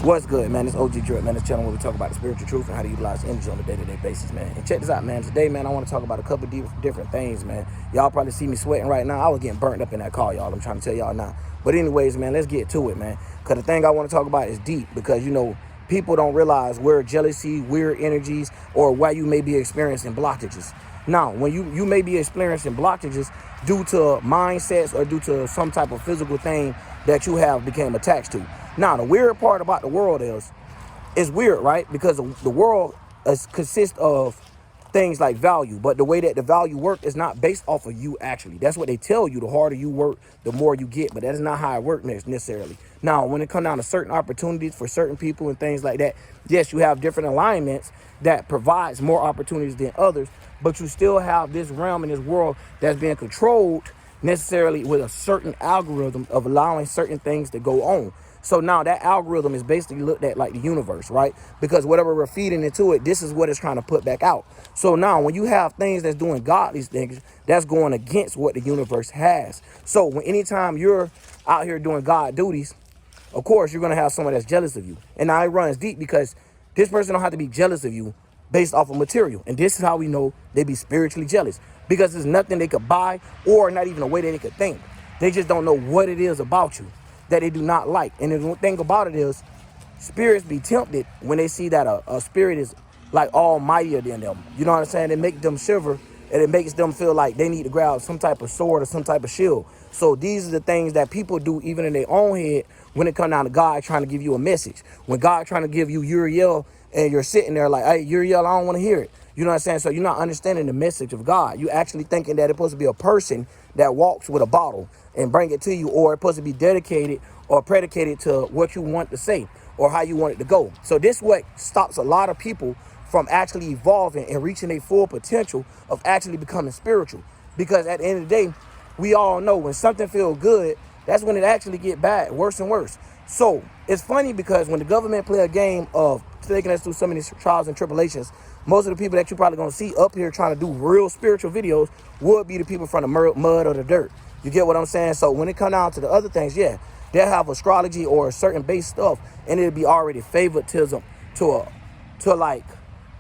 What's good, man? It's OG Drip, man. This channel where we talk about the spiritual truth and how to utilize energy on a day-to-day basis, man. And check this out, man. Today, man, I want to talk about a couple of different things, man. Y'all probably see me sweating right now. I was getting burnt up in that car, y'all. I'm trying to tell y'all now. But anyways, man, let's get to it, man. Because the thing I want to talk about is deep because, you know, people don't realize where jealousy, weird energies, or why you may be experiencing blockages. Now, when you may be experiencing blockages due to mindsets or due to some type of physical thing that you have became attached to. Now, the weird part about the world is, it's weird, right? Because the world consists of things like value, but the way that the value work is not based off of you actually. That's what they tell you. The harder you work, the more you get, but that is not how it works necessarily. Now, when it comes down to certain opportunities for certain people and things like that, yes, you have different alignments that provides more opportunities than others, but you still have this realm in this world that's being controlled necessarily with a certain algorithm of allowing certain things to go on. So now that algorithm is basically looked at like the universe, right? Because whatever we're feeding into it, this is what it's trying to put back out. So now when you have things that's doing godly things, that's going against what the universe has. So when anytime you're out here doing God duties, of course, you're going to have someone that's jealous of you. And now it runs deep because this person don't have to be jealous of you based off of material. And this is how we know they be spiritually jealous, because there's nothing they could buy or not even a way that they could think. They just don't know what it is about you that they do not like. And the thing about it is, spirits be tempted when they see that a spirit is like almightier than them. You know what I'm saying? It makes them shiver, and it makes them feel like they need to grab some type of sword or some type of shield. So these are the things that people do even in their own head when it comes down to God trying to give you a message. When God trying to give you Uriel and you're sitting there like, hey, Uriel, I don't want to hear it. You know what I'm saying? So you're not understanding the message of God. You actually thinking that it's supposed to be a person that walks with a bottle and bring it to you, or it's supposed to be dedicated or predicated to what you want to say or how you want it to go. So this what stops a lot of people from actually evolving and reaching their full potential of actually becoming spiritual. Because at the end of the day, we all know when something feels good, that's when it actually get bad, worse and worse. So it's funny because when the government play a game of taking us through some of these trials and tribulations, most of the people that you're probably going to see up here trying to do real spiritual videos would be the people from the mud or the dirt. You get what I'm saying? So when it comes down to the other things, yeah, they'll have astrology or certain base stuff, and it'll be already favoritism to like,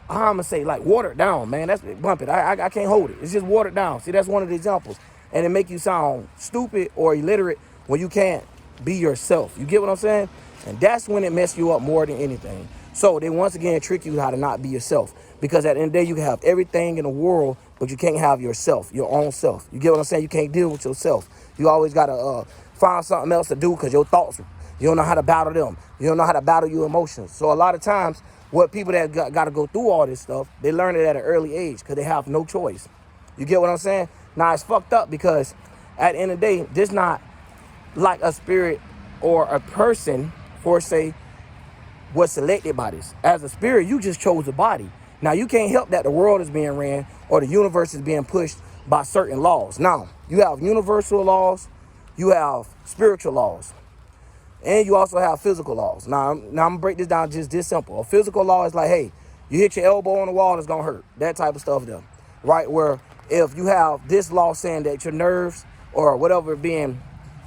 I'm going to say like watered down, man. That's bump it. I can't hold it. It's just watered down. See, that's one of the examples. And it make you sound stupid or illiterate when you can't be yourself. You get what I'm saying? And that's when it messes you up more than anything. So they once again trick you how to not be yourself. Because at the end of the day, you can have everything in the world, but you can't have yourself, your own self. You get what I'm saying? You can't deal with yourself. You always got to find something else to do because your thoughts, you don't know how to battle them. You don't know how to battle your emotions. So a lot of times, what people that got to go through all this stuff, they learn it at an early age because they have no choice. You get what I'm saying? Now, it's fucked up because at the end of the day, this not like a spirit or a person, for say, was selected by this. As a spirit, you just chose a body. Now, you can't help that the world is being ran or the universe is being pushed by certain laws. Now, you have universal laws, you have spiritual laws, and you also have physical laws. Now I'm going to break this down just this simple. A physical law is like, hey, you hit your elbow on the wall, it's going to hurt. That type of stuff there, right? Where if you have this law saying that your nerves or whatever being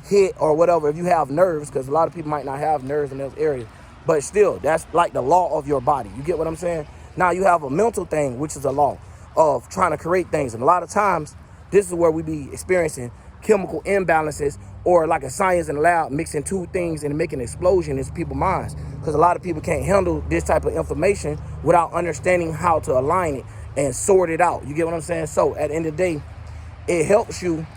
hit or whatever, if you have nerves, because a lot of people might not have nerves in those areas, but still, that's like the law of your body. You get what I'm saying? Now you have a mental thing, which is a law of trying to create things. And a lot of times, this is where we be experiencing chemical imbalances or like a science in the lab mixing two things and making an explosion in people's minds. Because a lot of people can't handle this type of information without understanding how to align it and sort it out. You get what I'm saying? So at the end of the day, it helps you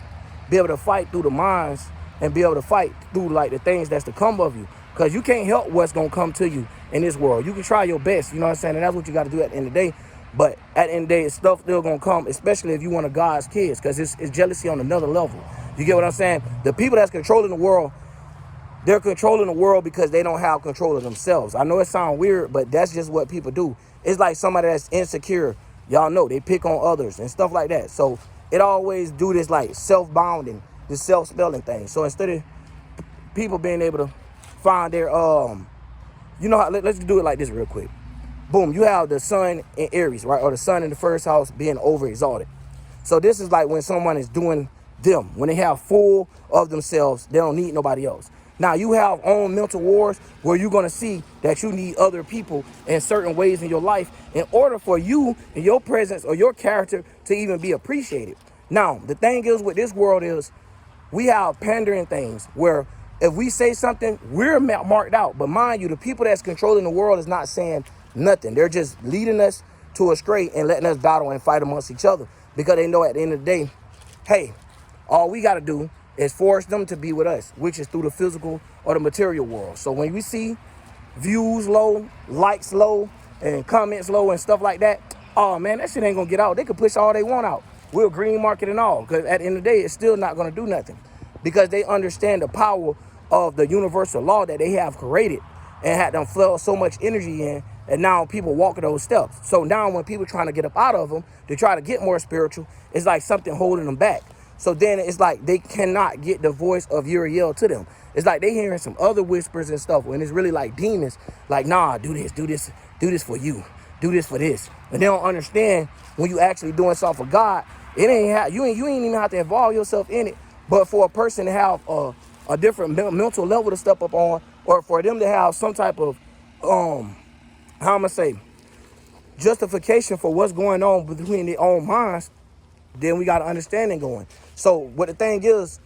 be able to fight through the minds and be able to fight through like the things that's to come of you. Because you can't help what's going to come to you in this world. You can try your best, you know what I'm saying? And that's what you got to do at the end of the day. But at the end of the day, stuff still going to come, especially if you one of God's kids, because it's jealousy on another level. You get what I'm saying? The people that's controlling the world, they're controlling the world because they don't have control of themselves. I know it sounds weird, but that's just what people do. It's like somebody that's insecure. Y'all know, they pick on others and stuff like that. So it always do this like self-bounding, this self-spelling thing. So instead of people being able to find their, you know how, let's do it like this real quick. Boom, you have the sun in Aries, right? Or the sun in the first house being over-exalted. So this is like when someone is doing them. When they have full of themselves, they don't need nobody else. Now you have own mental wars where you're going to see that you need other people in certain ways in your life in order for you and your presence or your character to even be appreciated. Now, the thing is with this world is we have pandering things where if we say something, we're marked out. But mind you, the people that's controlling the world is not saying nothing. They're just leading us to astray and letting us battle and fight amongst each other because they know at the end of the day, hey, all we got to do is force them to be with us, which is through the physical or the material world. So when we see views low, likes low, and comments low and stuff like that, oh man, that shit ain't gonna get out. They can push all they want out. We'll green market and all, because at the end of the day, it's still not gonna do nothing because they understand the power of the universal law that they have created and had them flood so much energy in, and now people walking those steps. So now when people trying to get up out of them to try to get more spiritual, it's like something holding them back. So then it's like they cannot get the voice of Uriel to them. It's like they hearing some other whispers and stuff when it's really like demons. Like, nah, do this for you. Do this for this. And they don't understand when you actually doing something for God, it ain't you ain't even have to involve yourself in it. But for a person to have a different mental level to step up on, or for them to have some type of how I'm gonna say justification for what's going on between their own minds, then we got an understanding going. So what the thing is,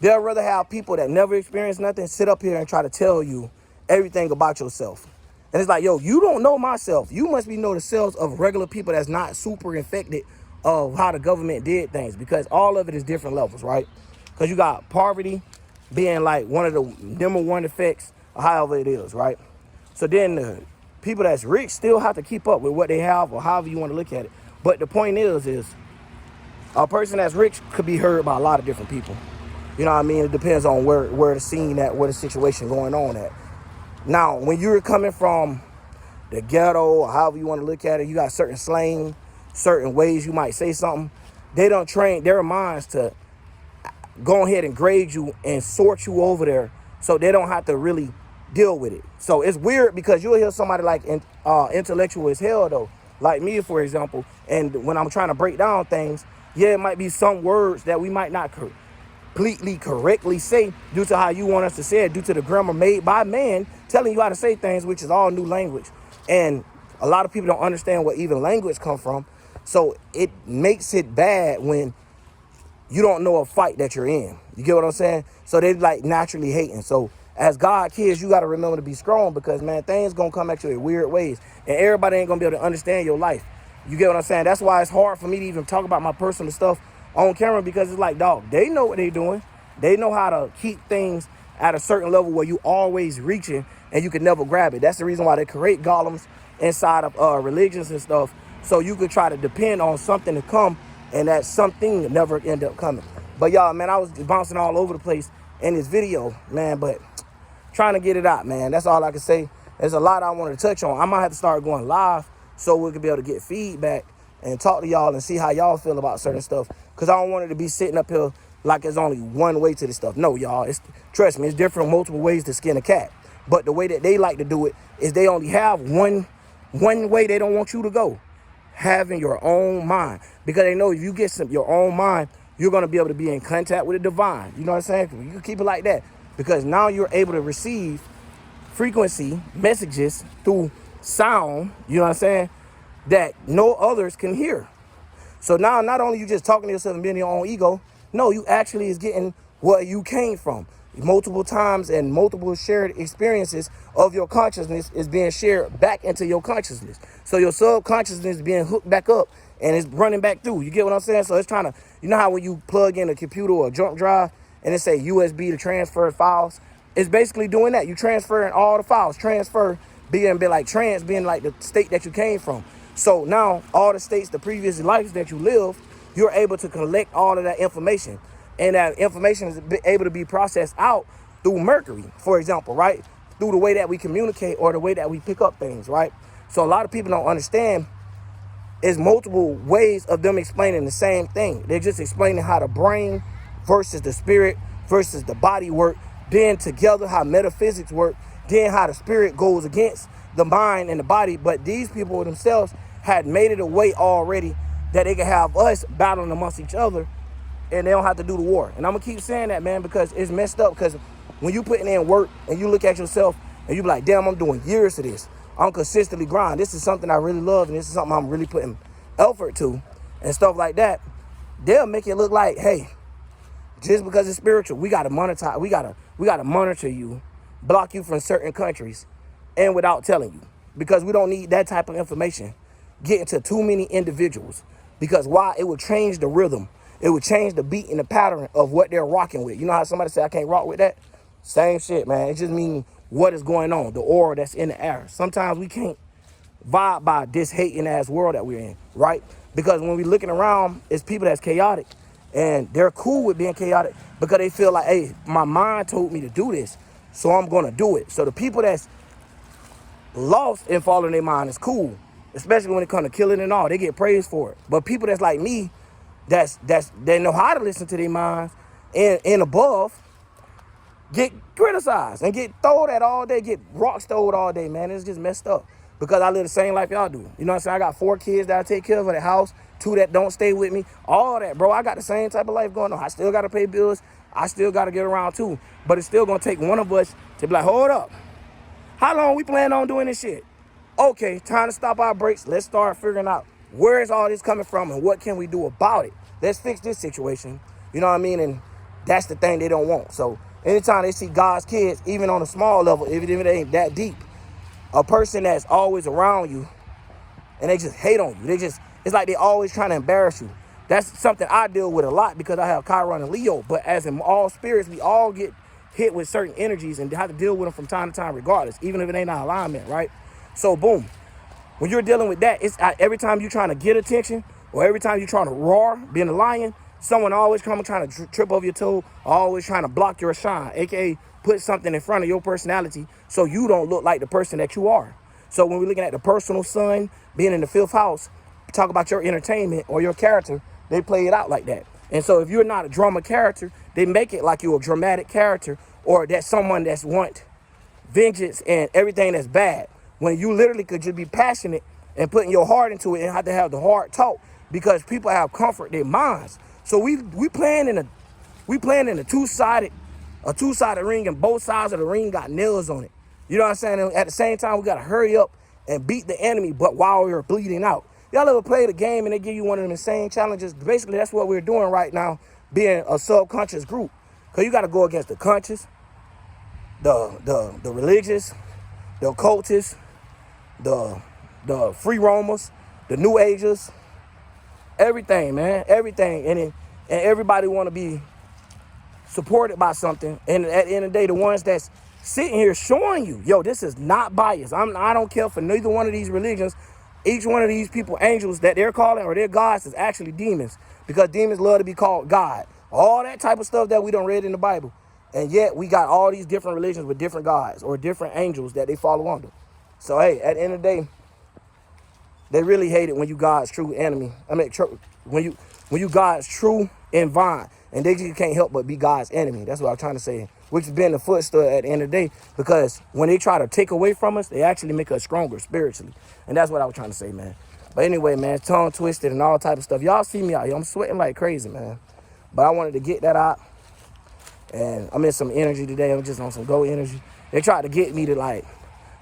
they'll rather have people that never experienced nothing sit up here and try to tell you everything about yourself. And it's like, yo, you don't know myself. You must be know the selves of regular people that's not super infected of how the government did things, because all of it is different levels, right? Because you got poverty being like one of the number one effects of however it is, right? So then the people that's rich still have to keep up with what they have or however you want to look at it. But the point is a person that's rich could be heard by a lot of different people. You know what I mean? It depends on where the scene at, where the situation going on at. Now, when you're coming from the ghetto or however you want to look at it, you got certain slang, certain ways you might say something. They don't train their minds to go ahead and grade you and sort you over there so they don't have to really deal with it. So it's weird because you'll hear somebody like intellectual as hell though, like me, for example, and when I'm trying to break down things, yeah, it might be some words that we might not completely correctly say due to how you want us to say it, due to the grammar made by man telling you how to say things, which is all new language. And a lot of people don't understand where even language come from. So it makes it bad when you don't know a fight that you're in. You get what I'm saying? So they like naturally hating. So as God kids, you got to remember to be strong because, man, things going to come at you in weird ways. And everybody ain't going to be able to understand your life. You get what I'm saying? That's why it's hard for me to even talk about my personal stuff on camera, because it's like, dog, they know what they're doing. They know how to keep things at a certain level where you always reaching and you can never grab it. That's the reason why they create golems inside of religions and stuff, so you could try to depend on something to come, and that something never end up coming. But y'all, man, I was bouncing all over the place in this video, man, but trying to get it out, man. That's all I can say. There's a lot I wanted to touch on. I might have to start going live so we could be able to get feedback and talk to y'all and see how y'all feel about certain stuff. Because I don't want it to be sitting up here like there's only one way to this stuff. No, y'all, trust me, it's different multiple ways to skin a cat. But the way that they like to do it is they only have one way they don't want you to go. Having your own mind. Because they know if you get your own mind, you're going to be able to be in contact with the divine. You know what I'm saying? You can keep it like that. Because now you're able to receive frequency messages through sound, you know what I'm saying, that no others can hear. So now not only you just talking to yourself and being your own ego, no, you actually is getting what you came from. Multiple times and multiple shared experiences of your consciousness is being shared back into your consciousness. So your subconsciousness is being hooked back up and it's running back through. You get what I'm saying? So it's trying to, you know how when you plug in a computer or a jump drive and it say USB to transfer files, it's basically doing that. You transferring all the files, transfer being like trans being like the state that you came from. So now all the states, the previous lives that you lived, you're able to collect all of that information. And that information is able to be processed out through Mercury, for example, right? Through the way that we communicate or the way that we pick up things, right? So a lot of people don't understand is multiple ways of them explaining the same thing. They're just explaining how the brain versus the spirit versus the body work, then together how metaphysics work, then how the spirit goes against the mind and the body. But these people themselves had made it a way already that they could have us battling amongst each other and they don't have to do the war. And I'm gonna keep saying that, man, because it's messed up, because when you putting in work and you look at yourself and you be like, damn, I'm doing years of this. I'm consistently grinding. This is something I really love, and this is something I'm really putting effort to and stuff like that. They'll make it look like, hey, just because it's spiritual, we gotta monetize, we gotta monitor you, block you from certain countries, and without telling you. Because we don't need that type of information getting to too many individuals. Because why? It would change the rhythm. It would change the beat and the pattern of what they're rocking with. You know how somebody say, I can't rock with that? Same shit, man. It just means what is going on, the aura that's in the air. Sometimes we can't vibe by this hating ass world that we're in, right? Because when we're looking around, it's people that's chaotic, and they're cool with being chaotic because they feel like, hey, my mind told me to do this, so I'm gonna do it. So the people that's lost and following their mind is cool, especially when it comes to killing and all. They get praised for it. But people that's like me, they know how to listen to their minds and above, get criticized and get thrown at all day, get rocks thrown all day, man. It's just messed up because I live the same life y'all do. You know what I'm saying? I got 4 kids that I take care of at the house, 2 that don't stay with me, all that, bro. I got the same type of life going on. I still got to pay bills. I still got to get around too. But it's still going to take one of us to be like, hold up. How long we plan on doing this shit? Okay, time to stop our brakes. Let's start figuring out where is all this coming from and what can we do about it. Let's fix this situation. You know what I mean? And that's the thing they don't want. So anytime they see God's kids, even on a small level, even if it ain't that deep, a person that's always around you and they just hate on you. It's like they always trying to embarrass you. That's something I deal with a lot because I have Chiron and Leo. But as in all spirits, we all get hit with certain energies and have to deal with them from time to time regardless, even if it ain't our alignment, right? So boom, when you're dealing with that, it's every time you're trying to get attention or every time you're trying to roar, being a lion, someone always coming trying to trip over your toe, always trying to block your shine, aka put something in front of your personality so you don't look like the person that you are. So when we're looking at the personal sun being in the 5th house, talk about your entertainment or your character, they play it out like that. And so if you're not a drama character, they make it like you're a dramatic character or that someone that's want vengeance and everything that's bad. When you literally could just be passionate and putting your heart into it and have to have the hard talk because people have comfort their minds. So we playing in a two-sided ring, and both sides of the ring got nails on it. You know what I'm saying? And at the same time, we got to hurry up and beat the enemy, but while we're bleeding out. Y'all ever play the game and they give you one of them insane challenges? Basically, that's what we're doing right now, being a subconscious group. Because you got to go against the conscious, the religious, the occultists, the free roamers, the new agers, everything, man, everything. And everybody want to be supported by something. And at the end of the day, the ones that's sitting here showing you, yo, this is not biased. I don't care for neither one of these religions. Each one of these people, angels that they're calling or their gods, is actually demons, because demons love to be called God. All that type of stuff that we don't read in the Bible. And yet we got all these different religions with different gods or different angels that they follow under. So, hey, at the end of the day, they really hate it when you God's true enemy. I mean, when you God's true and vine, and they just can't help but be God's enemy. That's what I'm trying to say, which has been the footstool at the end of the day, because when they try to take away from us, they actually make us stronger spiritually. And that's what I was trying to say, man. But anyway, man, tongue twisted and all type of stuff. Y'all see me out here. I'm sweating like crazy, man. But I wanted to get that out. And I'm in some energy today. I'm just on some go energy. They tried to get me to, like,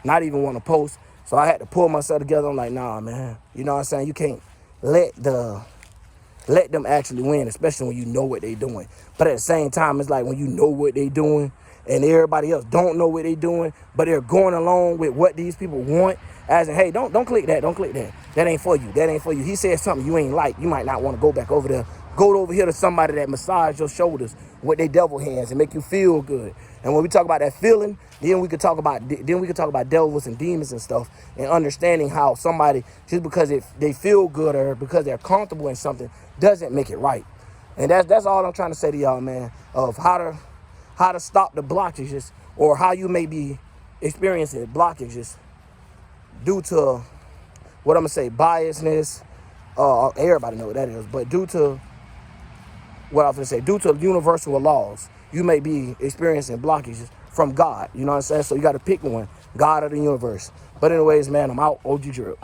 not even want to post. So I had to pull myself together. I'm like, nah, man. You know what I'm saying? You can't let them actually win, especially when you know what they're doing. But at the same time, it's like when you know what they're doing and everybody else don't know what they're doing, but they're going along with what these people want. As in, hey, don't click that. Don't click that. That ain't for you. That ain't for you. He said something you ain't like. You might not want to go back over there. Go over here to somebody that massage your shoulders with their devil hands and make you feel good. And when we talk about that feeling, then we could talk about devils and demons and stuff, and understanding how somebody, just because they feel good or because they're comfortable in something, doesn't make it right. And that's all I'm trying to say to y'all, man, of how to stop the blockages, or how you may be experiencing blockages due to what I'm gonna say, biasness. Everybody know what that is, but due to what I'm gonna say, due to universal laws, you may be experiencing blockages from God. You know what I'm saying? So you got to pick one, God or the universe. But anyways, man, I'm out. OG Drip.